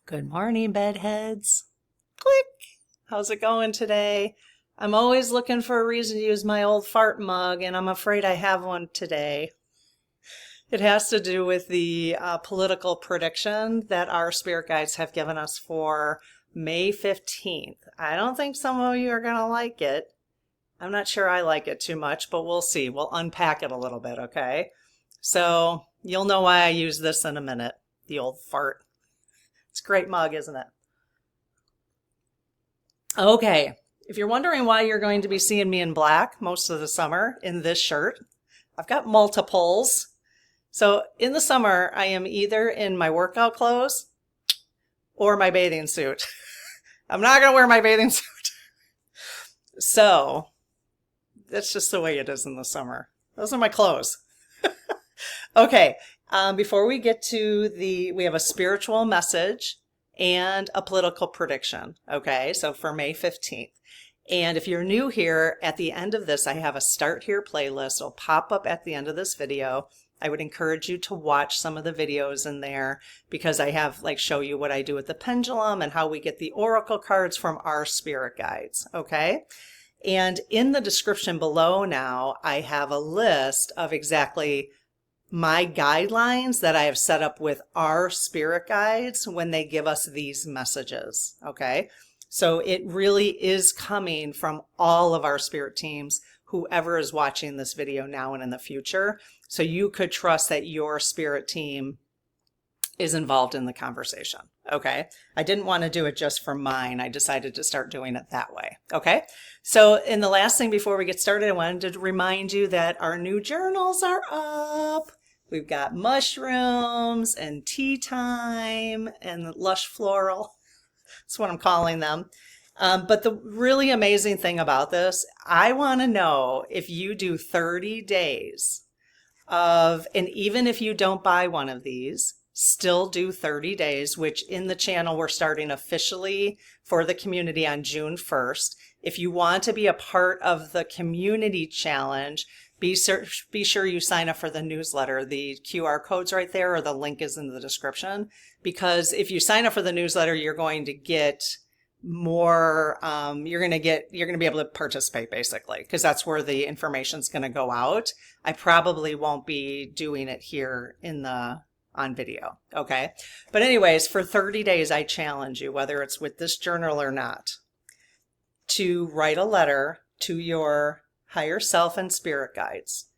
Good morning, bedheads. Click. How's it going today? I'm always looking for a reason to use my old fart mug, and I'm afraid I have one today. It has to do with the political prediction that our spirit guides have given us for May 15th. I don't think some of you are going to like it. I'm not sure I like it too much, but we'll see. We'll unpack it a little bit, okay? So you'll know why I use this in a minute, the old fart. It's a great mug, isn't it? Okay, if you're wondering why you're going to be seeing me in black most of the summer in this shirt, I've got multiples. So in the summer, I am either in my workout clothes or my bathing suit. I'm not going to wear my bathing suit. So that's just the way it is in the summer. Those are my clothes. Okay. Before we get to we have a spiritual message and a political prediction. Okay, so for May 15th. And if you're new here, at the end of this, I have a Start Here playlist. It'll pop up at the end of this video. I would encourage you to watch some of the videos in there because I have show you what I do with the pendulum and how we get the oracle cards from our spirit guides. Okay. And in the description below now, I have a list of exactly my guidelines that I have set up with our spirit guides when they give us these messages. Okay. So it really is coming from all of our spirit teams, whoever is watching this video now and in the future. So you could trust that your spirit team is involved in the conversation. Okay. I didn't want to do it just for mine. I decided to start doing it that way. Okay. So in the last thing before we get started, I wanted to remind you that our new journals are up. We've got mushrooms and tea time and lush floral. That's what I'm calling them. But the really amazing thing about this, I want to know if you do 30 days and even if you don't buy one of these, still do 30 days, which in the channel we're starting officially for the community on June 1st. If you want to be a part of the community challenge, be sure you sign up for the newsletter. The QR code's right there, or the link is in the description. Because if you sign up for the newsletter, you're going to get more. You're going to be able to participate basically, because that's where the information's going to go out. I probably won't be doing it here on video. Okay. But anyways, for 30 days, I challenge you, whether it's with this journal or not, to write a letter to your higher self and spirit guides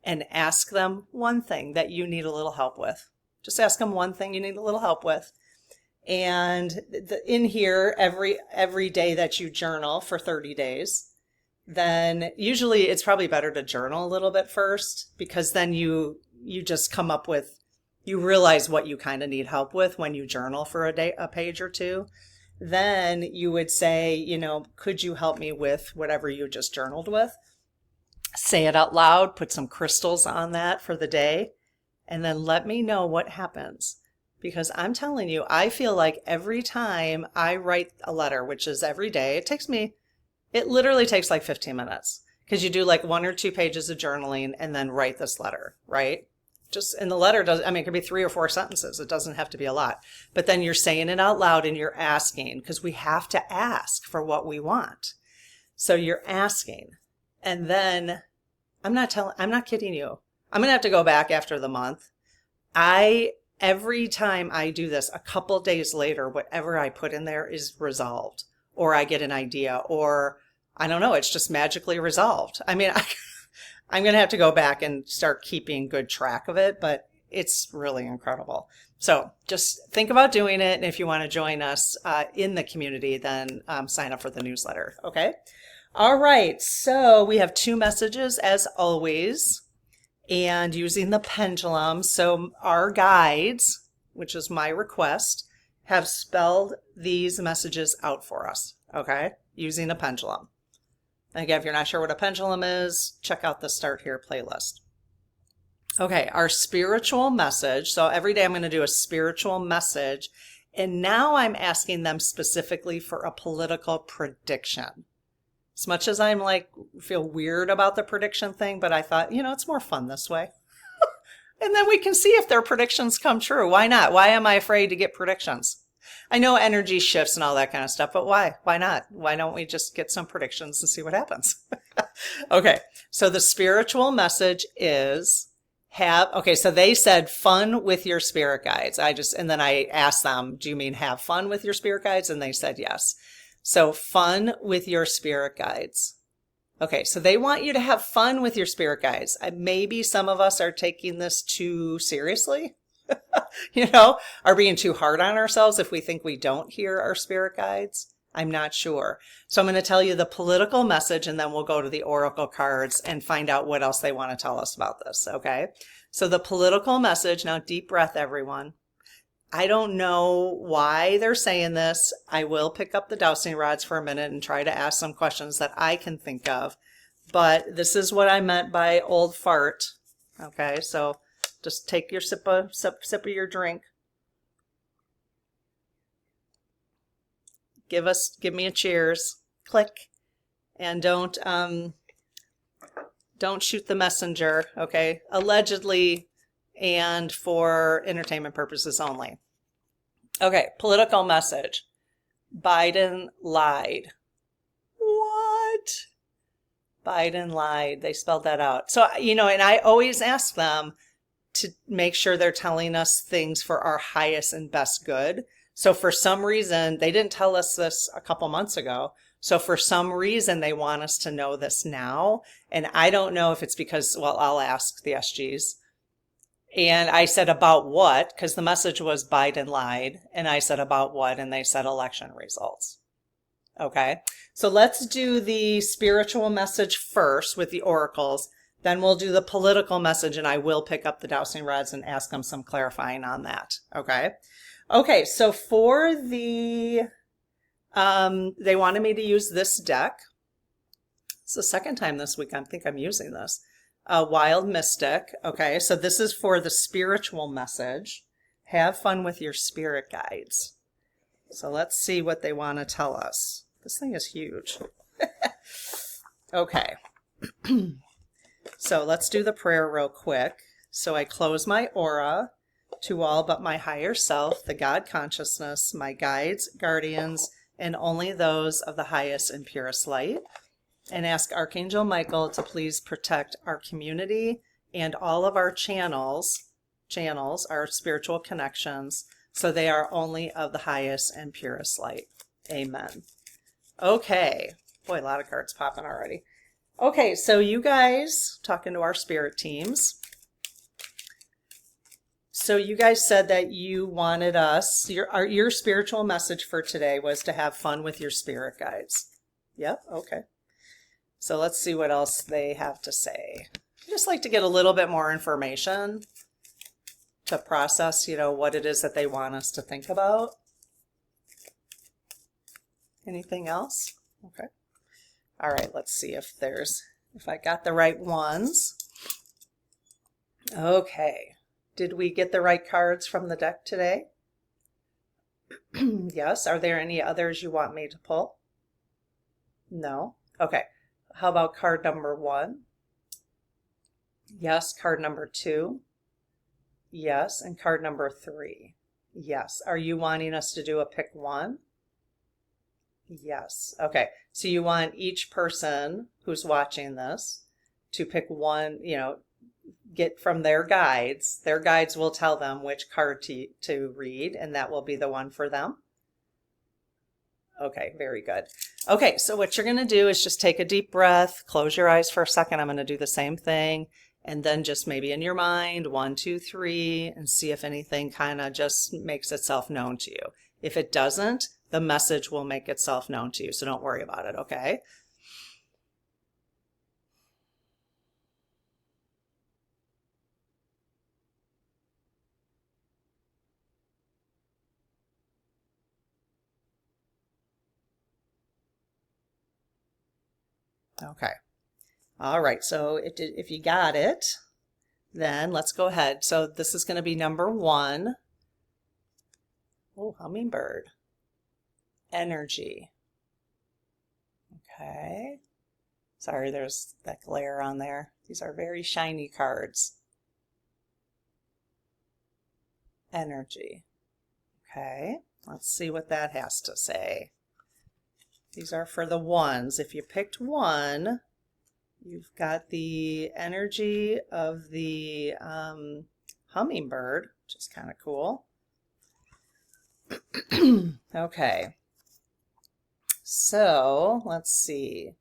and ask them one thing that you need a little help with. Just ask them one thing you need a little help with. And in here, every day that you journal for 30 days, then usually it's probably better to journal a little bit first, because then you just come up with, you realize what you kind of need help with when you journal for a page or two. Then you would say, could you help me with whatever you just journaled with? Say it out loud, put some crystals on that for the day, and then let me know what happens. Because I'm telling you, I feel like every time I write a letter, which is every day, it literally takes 15 minutes. Because you do 1 or 2 pages of journaling and then write this letter, right? And the letter it could be 3 or 4 sentences. It doesn't have to be a lot. But then you're saying it out loud and you're asking, because we have to ask for what we want. So you're asking. And then I'm not kidding you. I'm going to have to go back after the month. Every time I do this, a couple days later, whatever I put in there is resolved, or I get an idea, or I don't know, it's just magically resolved. I'm going to have to go back and start keeping good track of it, but it's really incredible. So just think about doing it. And if you want to join us in the community, then sign up for the newsletter. Okay. All right. So we have 2 messages as always, and using the pendulum. So our guides, which is my request, have spelled these messages out for us. Okay. Using a pendulum. Again, if you're not sure what a pendulum is, check out the Start Here playlist. Okay, our spiritual message. So every day I'm going to do a spiritual message. And now I'm asking them specifically for a political prediction. As much as I'm feel weird about the prediction thing, but I thought, it's more fun this way. And then we can see if their predictions come true. Why not? Why am I afraid to get predictions? I know energy shifts and all that kind of stuff, but why? Why not? Why don't we just get some predictions and see what happens? Okay, so the spiritual message is okay, so they said fun with your spirit guides. And then I asked them, do you mean have fun with your spirit guides? And they said yes. So fun with your spirit guides. Okay, so they want you to have fun with your spirit guides. Maybe some of us are taking this too seriously, are being too hard on ourselves if we think we don't hear our spirit guides. I'm not sure. So I'm going to tell you the political message, and then we'll go to the oracle cards and find out what else they want to tell us about this, okay? So the political message, now deep breath, everyone. I don't know why they're saying this. I will pick up the dowsing rods for a minute and try to ask some questions that I can think of. But this is what I meant by old fart. Okay, so just take your sip of your drink. Give me a cheers. Click. And don't shoot the messenger, okay? Allegedly and for entertainment purposes only. Okay, political message. Biden lied. What? Biden lied. They spelled that out. So, and I always ask them to make sure they're telling us things for our highest and best good. So for some reason, they didn't tell us this a couple months ago. So for some reason, they want us to know this now. And I don't know if it's because, well, I'll ask the SGs. And I said about what, because the message was Biden lied. And I said about what, and they said election results. Okay, so let's do the spiritual message first with the oracles. Then we'll do the political message, and I will pick up the dowsing rods and ask them some clarifying on that. Okay. Okay, so for the, they wanted me to use this deck. It's the second time this week I think I'm using this. Wild Mystic. Okay, so this is for the spiritual message. Have fun with your spirit guides. So let's see what they want to tell us. This thing is huge. Okay. So let's do the prayer real quick. So I close my aura to all but my higher self, the God consciousness, my guides, guardians, and only those of the highest and purest light. And ask Archangel Michael to please protect our community and all of our channels, our spiritual connections, so they are only of the highest and purest light. Amen. Okay. Boy, a lot of cards popping already. Okay, so you guys, talking to our spirit teams. So you guys said that you wanted us, your spiritual message for today was to have fun with your spirit guides. Yep, okay. So let's see what else they have to say. I just like to get a little bit more information to process, what it is that they want us to think about. Anything else? Okay. All right, let's see if I got the right ones. Okay. Did we get the right cards from the deck today? Yes. Are there any others you want me to pull? No. Okay. How about card number 1? Yes. Card number 2? Yes. And card number 3? Yes. Are you wanting us to do a pick 1? Yes. Okay. So you want each person who's watching this to pick one, get from their guides. Their guides will tell them which card to read, and that will be the one for them. Okay, very good. Okay, so what you're going to do is just take a deep breath, close your eyes for a second. I'm going to do the same thing, and then just maybe in your mind, 1, 2, 3, and see if anything kind of just makes itself known to you. If it doesn't, the message will make itself known to you, so don't worry about it, okay? Okay. All right. So if you got it, then let's go ahead. So this is going to be number 1. Oh, hummingbird. Energy. Okay. Sorry, there's that glare on there. These are very shiny cards. Energy. Okay, let's see what that has to say. These are for the ones. If you picked one, you've got the energy of the hummingbird, which is kind of cool. Okay, so let's see.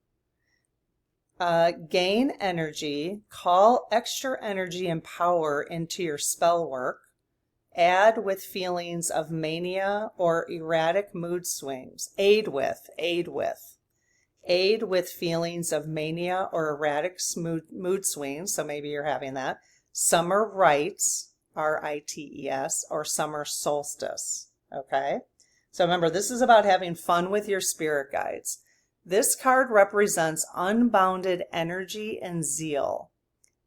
Gain energy, call extra energy and power into your spell work. Add with feelings of mania or erratic mood swings. Aid with feelings of mania or erratic mood swings. So maybe you're having that. Summer rites, R-I-T-E-S, or summer solstice. Okay. So remember, this is about having fun with your spirit guides. This card represents unbounded energy and zeal.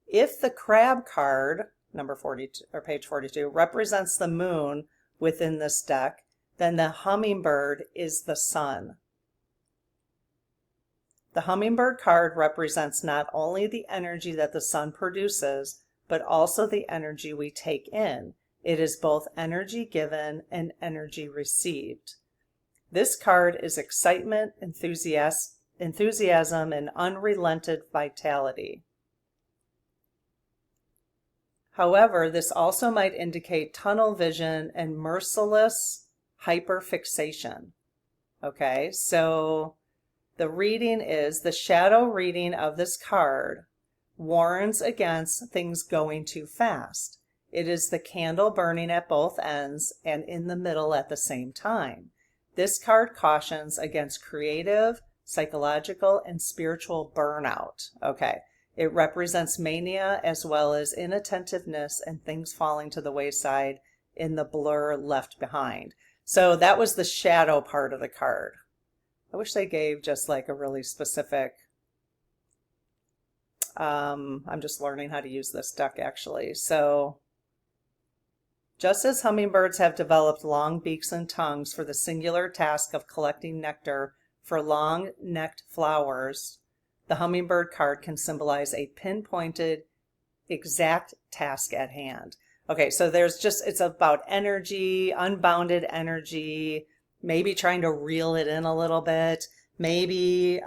If the crab card, number 42 or page 42, represents the moon within this deck, then the hummingbird is the sun. The hummingbird card represents not only the energy that the sun produces, but also the energy we take in. It is both energy given and energy received. This card is excitement, enthusiasm, and unrelenting vitality. However, this also might indicate tunnel vision and merciless hyperfixation. Okay, so the reading is the shadow reading of this card warns against things going too fast. It is the candle burning at both ends and in the middle at the same time. This card cautions against creative, psychological, and spiritual burnout. Okay. It represents mania as well as inattentiveness and things falling to the wayside in the blur left behind. So that was the shadow part of the card. I wish they gave just like a really specific, I'm just learning how to use this deck actually. So just as hummingbirds have developed long beaks and tongues for the singular task of collecting nectar for long-necked flowers, the hummingbird card can symbolize a pinpointed, exact task at hand. Okay, so it's about energy, unbounded energy, maybe trying to reel it in a little bit. Maybe,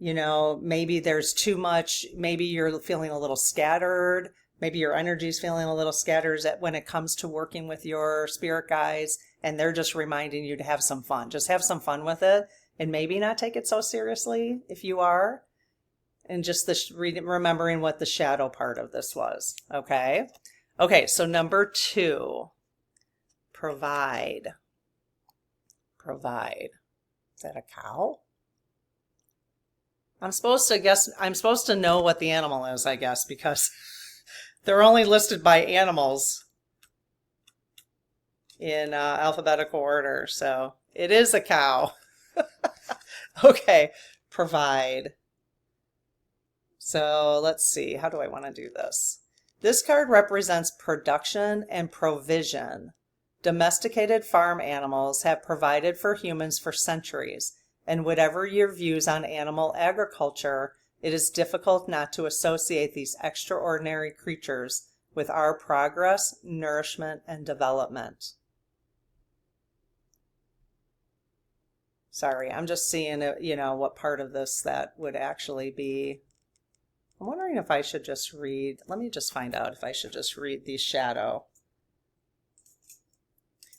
maybe there's too much. Maybe you're feeling a little scattered. Maybe your energy's feeling a little scattered when it comes to working with your spirit guides, and they're just reminding you to have some fun. Just have some fun with it. And maybe not take it so seriously if you are. And just remembering what the shadow part of this was. Okay. Okay, so number 2. Provide. Provide. Is that a cow? I'm supposed to know what the animal is, I guess, because they're only listed by animals in alphabetical order. So it is a cow. Okay, provide. So let's see, how do I want to do this? This card represents production and provision. Domesticated farm animals have provided for humans for centuries, and whatever your views on animal agriculture, it is difficult not to associate these extraordinary creatures with our progress, nourishment, and development. Sorry, I'm just seeing, what part of this that would actually be. I'm wondering if I should just read. Let me just find out if I should just read the shadow.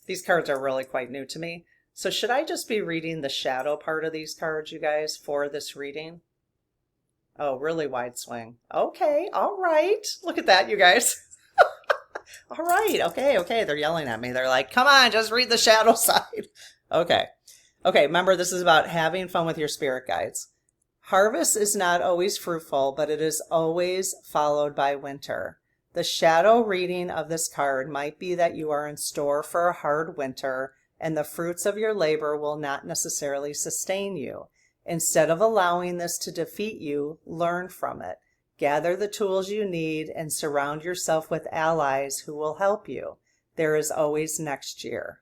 These cards are really quite new to me. So should I just be reading the shadow part of these cards, you guys, for this reading? Oh, really wide swing. Okay, all right. Look at that, you guys. All right, okay. They're yelling at me. They're like, come on, just read the shadow side. Okay. Okay, remember, this is about having fun with your spirit guides. Harvest is not always fruitful, but it is always followed by winter. The shadow reading of this card might be that you are in store for a hard winter, and the fruits of your labor will not necessarily sustain you. Instead of allowing this to defeat you, learn from it. Gather the tools you need and surround yourself with allies who will help you. There is always next year.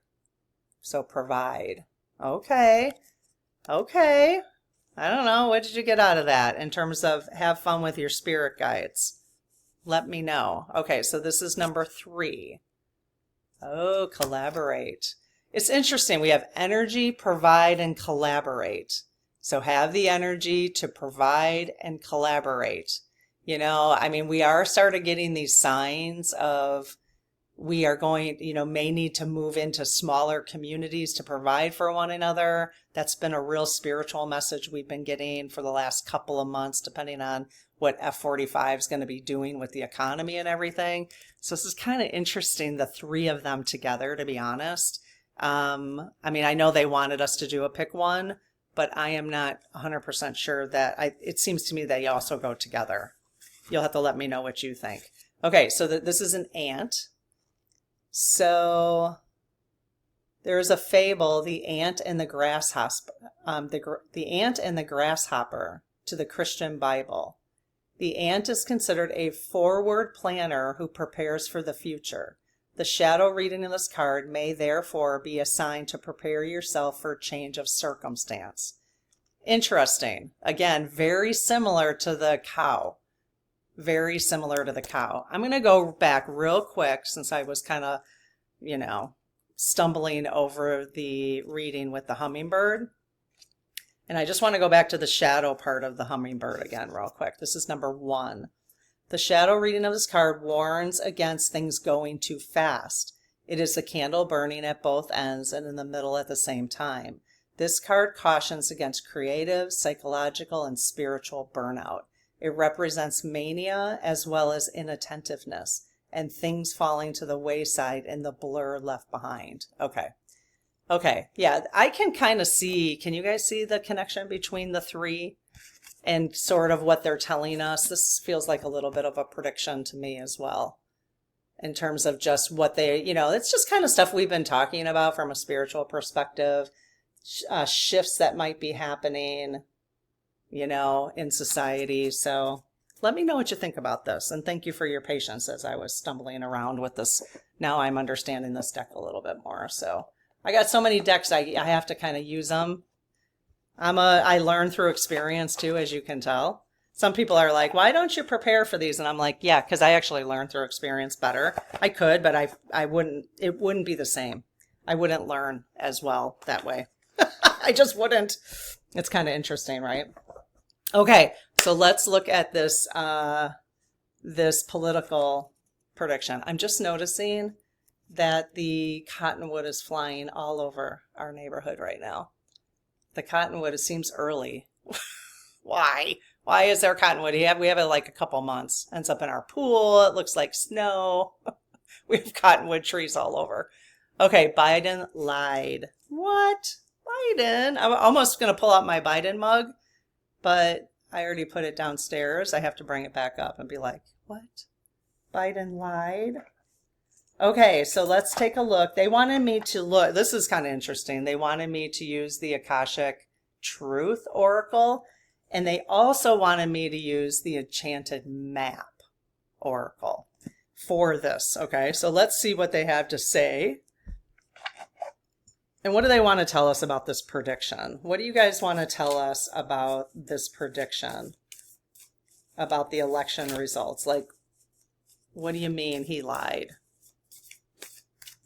So provide. Okay. I don't know. What did you get out of that in terms of have fun with your spirit guides? Let me know. Okay, so this is number 3. Oh, collaborate. It's interesting. We have energy, provide, and collaborate. So have the energy to provide and collaborate. You know, I mean, we are started getting these signs of we are going, you know, may need to move into smaller communities to provide for one another. That's been a real spiritual message we've been getting for the last couple of months, depending on what F-45 is going to be doing with the economy and everything. So this is kind of interesting, the three of them together, to be honest. I mean, I know they wanted us to do a pick one, but I am not 100% sure that it seems to me they also go together. You'll have to let me know what you think. Okay, so this is an ant. So there's a fable, the ant and the grasshopper, the ant and the grasshopper to the Christian Bible. The ant is considered a forward planner who prepares for the future. The shadow reading in this card may therefore be a sign to prepare yourself for a change of circumstance. Interesting. Again, very similar to the cow. Very similar to the cow. I'm going to go back real quick since I was kind of, you know, stumbling over the reading with the hummingbird. And I just want to go back to the shadow part of the hummingbird again real quick. This is number 1. The shadow reading of this card warns against things going too fast. It is the candle burning at both ends and in the middle at the same time. This card cautions against creative, psychological, and spiritual burnout. It represents mania as well as inattentiveness and things falling to the wayside and the blur left behind. Okay. Yeah, I can kind of see, can you guys see the connection between the three and sort of what they're telling us? This feels like a little bit of a prediction to me as well, in terms of just what they, you know, it's just kind of stuff we've been talking about from a spiritual perspective, shifts that might be happening, you know, in society. So let me know what you think about this. And thank you for your patience as I was stumbling around with this. Now I'm understanding this deck a little bit more. So I got so many decks, I have to kind of use them. I learn through experience too, as you can tell. Some people are like, why don't you prepare for these? And I'm like, yeah, because I actually learn through experience better. I could, but I wouldn't, it wouldn't be the same. I wouldn't learn as well that way. I just wouldn't. It's kind of interesting, right? Okay, so let's look at this this political prediction. I'm just noticing that the cottonwood is flying all over our neighborhood right now. The cottonwood, it seems early. Why? Why is there cottonwood? We have it like a couple months. Ends up in our pool. It looks like snow. We have cottonwood trees all over. Okay, Biden lied. What? Biden? I'm almost going to pull out my Biden mug, but I already put it downstairs. I have to bring it back up and be like, what? Biden lied? Okay, so let's take a look. They wanted me to look. This is kind of interesting. They wanted me to use the Akashic Truth Oracle, and they also wanted me to use the Enchanted Map Oracle for this. Okay, so let's see what they have to say. And what do they want to tell us about this prediction? What do you guys want to tell us about this prediction? About the election results? Like, what do you mean he lied?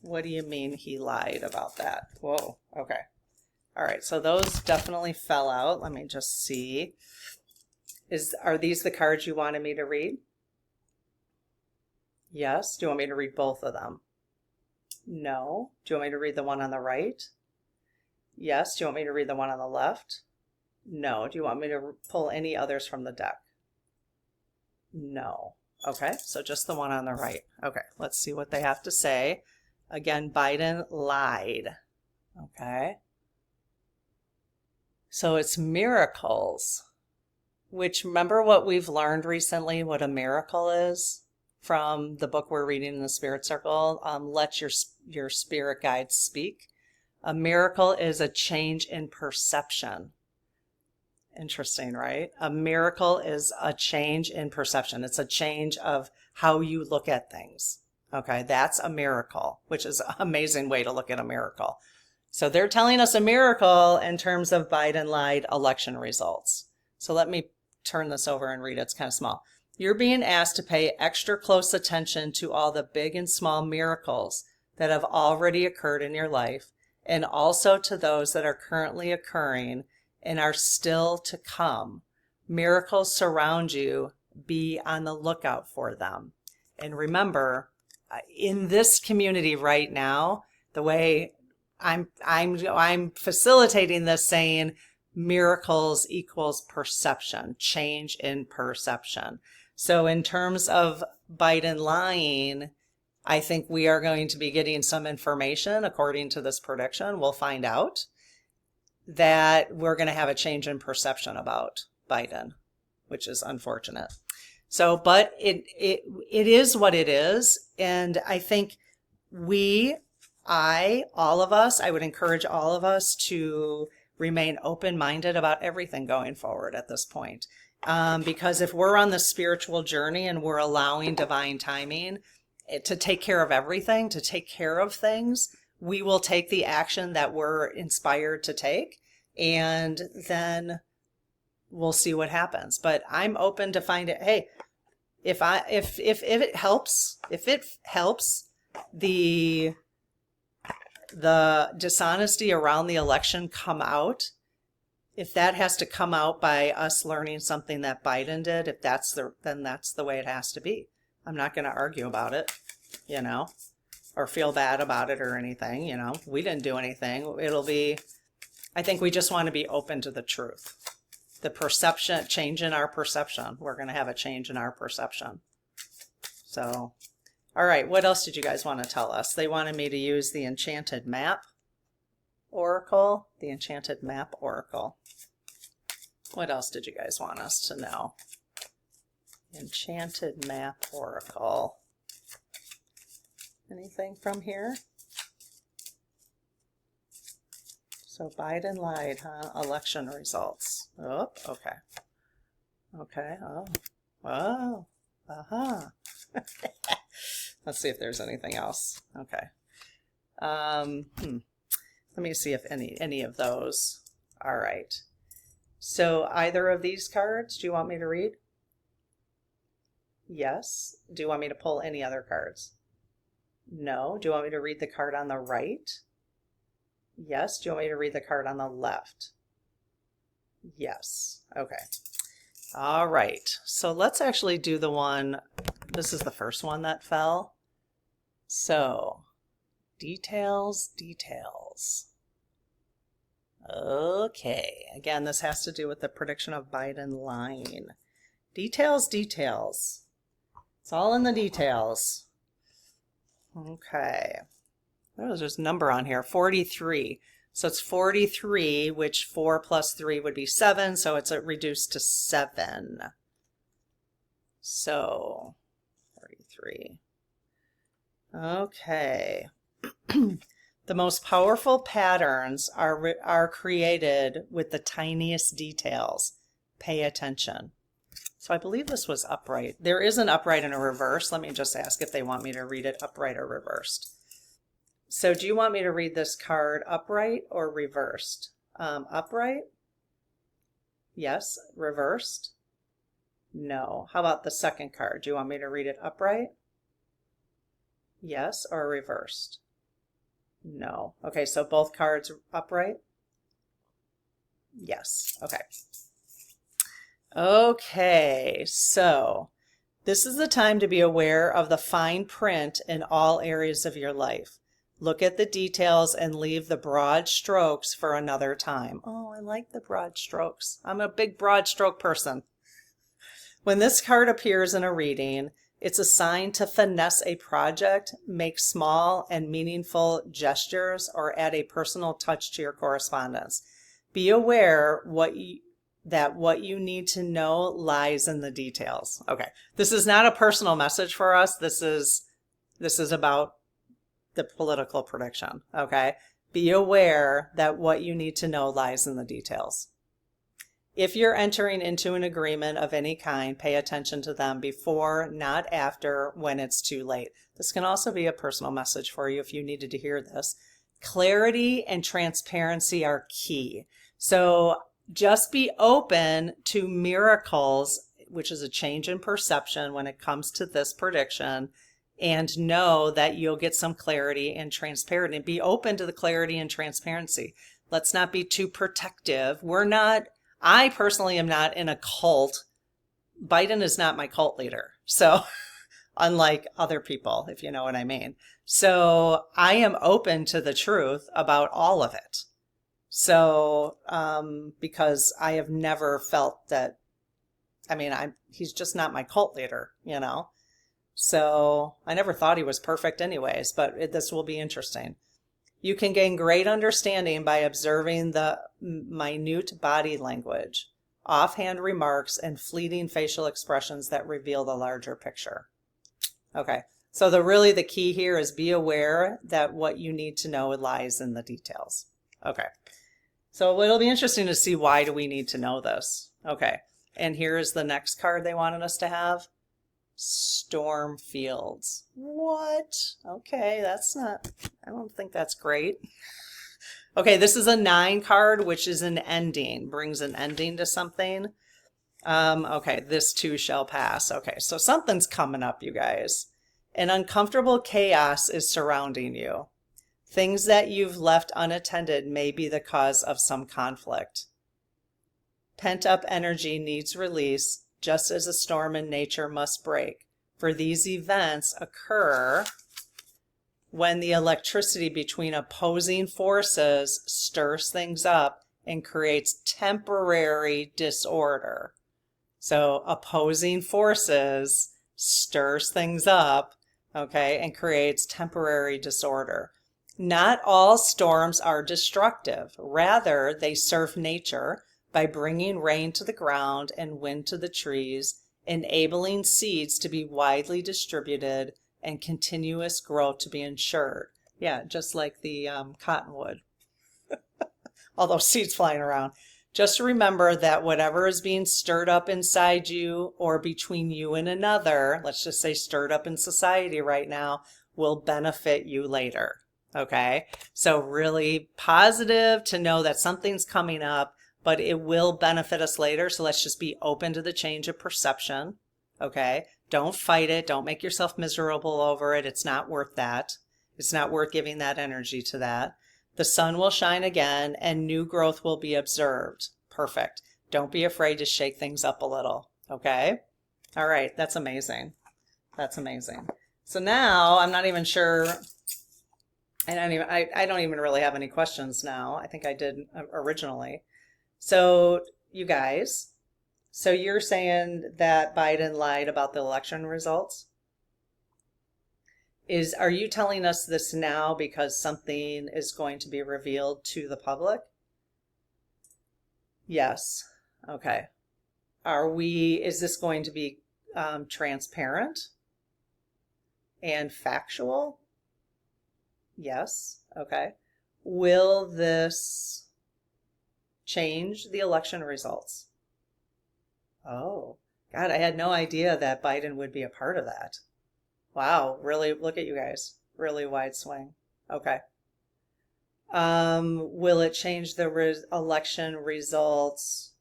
What do you mean he lied about that? Whoa, okay. All right, so those definitely fell out. Let me just see. Are these the cards you wanted me to read? Yes. Do you want me to read both of them? No. Do you want me to read the one on the right? Yes. Do you want me to read the one on the left? No. Do you want me to pull any others from the deck? No. Okay, so just the one on the right. Okay, let's see what they have to say. Again, Biden lied. Okay. So it's miracles, which, remember what we've learned recently, what a miracle is from the book we're reading in the Spirit Circle, Let Your Spirit Guides Speak. A miracle is a change in perception. Interesting, right? A miracle is a change in perception. It's a change of how you look at things. Okay, that's a miracle, which is an amazing way to look at a miracle. So they're telling us a miracle in terms of Biden lied election results. So let me turn this over and read it. It's kind of small. You're being asked to pay extra close attention to all the big and small miracles that have already occurred in your life, and also to those that are currently occurring and are still to come. Miracles surround you. Be on the lookout for them. And remember, in this community right now, the way I'm facilitating this, saying miracles equals perception, change in perception. So in terms of Biden lying, I think we are going to be getting some information according to this prediction. We'll find out that we're going to have a change in perception about Biden, which is unfortunate. So, but it is what it is. And I think all of us, I would encourage all of us to remain open-minded about everything going forward at this point. Because if we're on the spiritual journey and we're allowing divine timing to take care of everything, to take care of things, we will take the action that we're inspired to take, and then we'll see what happens. But I'm open to find it. Hey, if it helps the dishonesty around the election come out, if that has to come out by us learning something that Biden did, then that's the way it has to be. I'm not going to argue about it, or feel bad about it or anything. We didn't do anything. I think we just want to be open to the truth. The perception, change in our perception. We're going to have a change in our perception. So, all right, what else did you guys want to tell us? They wanted me to use the Enchanted Map Oracle. The Enchanted Map Oracle. What else did you guys want us to know? Enchanted Map Oracle. Anything from here? So Biden lied, huh? Election results. Oh, okay. Okay. Oh. Uh-huh. Let's see if there's anything else. Okay. Let me see if any of those. All right. So either of these cards, do you want me to read? Yes. Do you want me to pull any other cards? No. Do you want me to read the card on the right? Yes. Do you want me to read the card on the left? Yes. Okay. All right. So let's actually do the one. This is the first one that fell. So, details. Okay. Again, this has to do with the prediction of Biden lying. Details. It's all in the details. Okay. There's just a number on here, 43. So it's 43, which 4 plus 3 would be 7, so it's reduced to 7. So, 43. Okay. The most powerful patterns are created with the tiniest details. Pay attention. So I believe this was upright. There is an upright and a reverse. Let me just ask if they want me to read it upright or reversed. So do you want me to read this card upright or reversed? Upright? Yes. Reversed? No. How about the second card? Do you want me to read it upright? Yes. Or reversed? No. Okay, so both cards upright? Yes. Okay. Okay, so this is the time to be aware of the fine print in all areas of your life. Look at the details and leave the broad strokes for another time. Oh, I like the broad strokes. I'm a big broad stroke person. When this card appears in a reading, it's a sign to finesse a project, make small and meaningful gestures, or add a personal touch to your correspondence. Be aware that what you need to know lies in the details. Okay, this is not a personal message for us. This is about the political prediction, okay? Be aware that what you need to know lies in the details. If you're entering into an agreement of any kind, pay attention to them before, not after, when it's too late. This can also be a personal message for you if you needed to hear this. Clarity and transparency are key. So just be open to miracles, which is a change in perception when it comes to this prediction, and know that you'll get some clarity and transparency. Be open to the clarity and transparency. Let's not be too protective. I personally am not in a cult. Biden is not my cult leader. So unlike other people, if you know what I mean. So I am open to the truth about all of it. So, because I have never felt that, he's just not my cult leader, So I never thought he was perfect anyways, but this will be interesting. You can gain great understanding by observing the minute body language, offhand remarks, and fleeting facial expressions that reveal the larger picture. Okay, so the key here is be aware that what you need to know lies in the details. Okay, so it'll be interesting to see why do we need to know this. Okay, and here's the next card they wanted us to have. Storm fields. What? Okay, I don't think that's great. Okay, this is a 9 card, which is an ending, brings an ending to something. Okay, this too shall pass. Okay, so something's coming up, you guys. An uncomfortable chaos is surrounding you. Things that you've left unattended may be the cause of some conflict. Pent-up energy needs release, just as a storm in nature must break. For these events occur when the electricity between opposing forces stirs things up and creates temporary disorder. So opposing forces stirs things up, okay, and creates temporary disorder. Not all storms are destructive. Rather, they serve nature by bringing rain to the ground and wind to the trees, enabling seeds to be widely distributed and continuous growth to be ensured. Yeah, just like the cottonwood. All those seeds flying around. Just remember that whatever is being stirred up inside you or between you and another, let's just say stirred up in society right now, will benefit you later. Okay? So really positive to know that something's coming up, but it will benefit us later. So let's just be open to the change of perception. Okay? Don't fight it. Don't make yourself miserable over it. It's not worth that. It's not worth giving that energy to that. The sun will shine again and new growth will be observed. Perfect. Don't be afraid to shake things up a little. Okay? All right. That's amazing. That's amazing. So now I'm not even sure. I don't even really have any questions now. I think I did originally. So you guys, so you're saying that Biden lied about the election results? Are you telling us this now because something is going to be revealed to the public? Yes. Okay. Is this going to be transparent and factual? Yes. Okay. Will this change the election results? Oh, God, I had no idea that Biden would be a part of that. Wow, really, look at you guys. Really wide swing. Okay. Will it change the election results?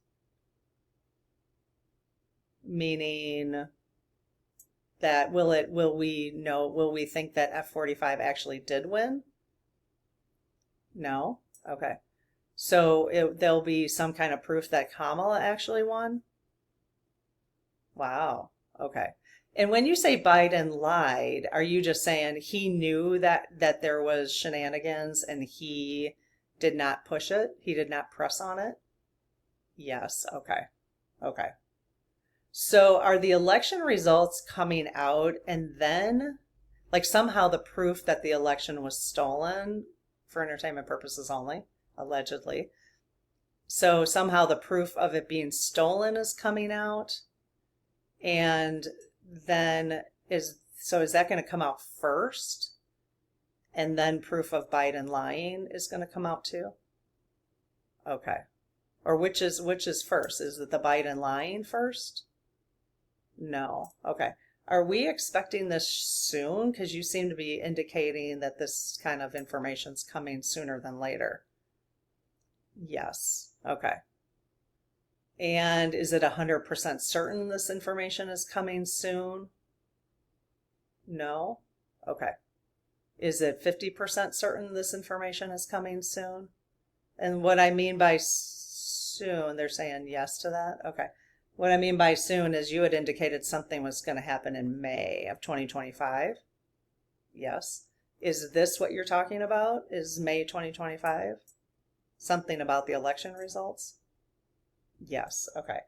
Meaning that will we think that F-45 actually did win? No? Okay. So there'll be some kind of proof that Kamala actually won? Wow. Okay. And when you say Biden lied, are you just saying he knew that there was shenanigans and he did not push it? He did not press on it? Yes. Okay. Okay. So are the election results coming out and then, like somehow the proof that the election was stolen for entertainment purposes only, allegedly. So somehow the proof of it being stolen is coming out. And then is that going to come out first? And then proof of Biden lying is going to come out too? Okay. Or which is first? Is it the Biden lying first? No. Okay. Are we expecting this soon? Because you seem to be indicating that this kind of information's coming sooner than later. Yes. Okay. And is it 100% certain this information is coming soon? No? Okay. Is it 50% certain this information is coming soon? And what I mean by soon, they're saying yes to that? Okay. What I mean by soon is you had indicated something was going to happen in May of 2025. Yes. Is this what you're talking about? Is May 2025? Something about the election results? Yes. Okay.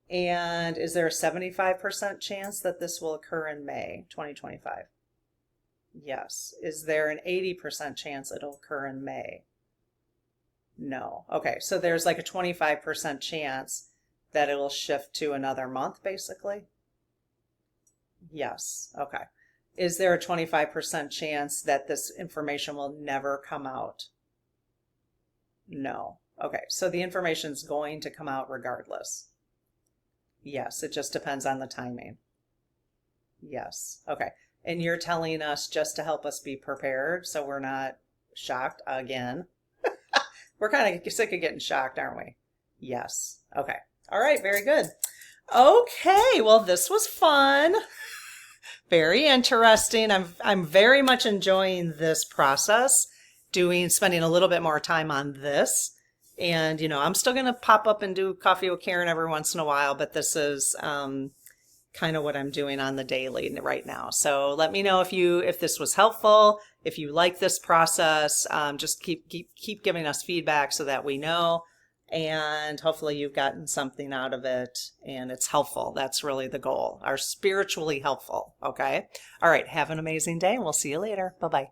And is there a 75% chance that this will occur in May 2025? Yes. Is there an 80% chance it'll occur in May? No. Okay. So there's like a 25% chance that it'll shift to another month, basically? Yes. Okay. Is there a 25% chance that this information will never come out? No. Okay. So the information's going to come out regardless. Yes. It just depends on the timing. Yes. Okay. And you're telling us just to help us be prepared so we're not shocked again. We're kind of sick of getting shocked, aren't we? Yes. Okay. All right. Very good. Okay. Well, this was fun. Very interesting. I'm very much enjoying this process, spending a little bit more time on this. And, I'm still going to pop up and do coffee with Karen every once in a while, but this is kind of what I'm doing on the daily right now. So let me know if this was helpful, if you like this process. Just keep giving us feedback so that we know, and hopefully you've gotten something out of it and it's helpful. That's really the goal, are spiritually helpful. Okay. All right. Have an amazing day, and we'll see you later. Bye-bye.